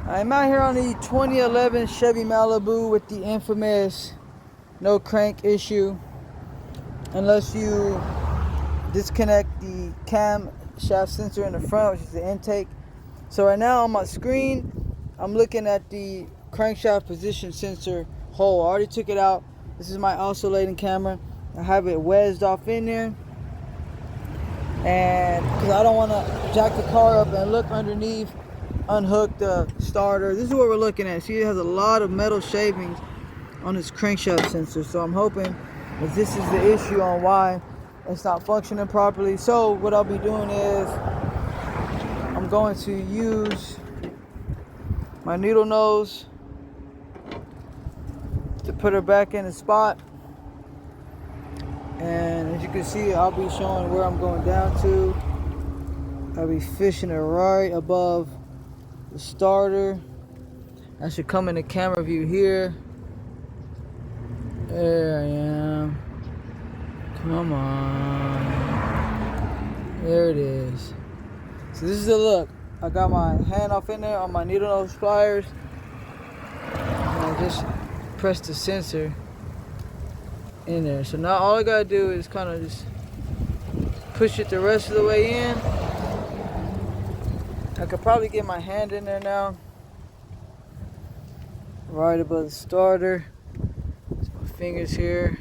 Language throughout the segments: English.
I'm out here on the 2011 Chevy Malibu with the infamous no crank issue unless you disconnect the camshaft sensor in the front, which is the intake. So right now on my screen, I'm looking at the crankshaft position sensor hole. I already took it out. This is my oscillating camera. I have it wedged off in there, and because I don't want to jack the car up and look underneath, unhook the starter. This is what we're looking at. See, it has a lot of metal shavings on its crankshaft sensor, so I'm hoping that this is the issue on why it's not functioning properly. So what I'll be doing is I'm going to use my needle nose to put her back in the spot, and as you can see, I'll be showing where I'm going down to. I'll be fishing it right above the starter. I should come in the camera view here. There I am. Come on. There it is. So this is the look. I got my hand off in there on my needle nose pliers, and I just press the sensor in there. So now all I gotta do is kind of just push it the rest of the way in. I could probably get my hand in there now, right above the starter. It's my fingers here.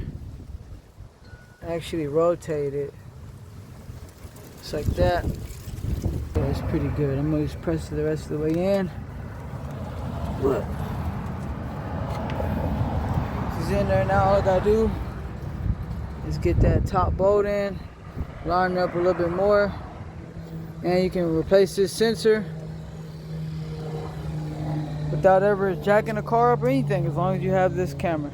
Actually rotate it just like that. Yeah, it's pretty good. I'm gonna just press it the rest of the way in. Look, it's in there now. All I gotta do is get that top bolt in, line it up a little bit more, and you can replace this sensor without ever jacking the car up or anything, as long as you have this camera.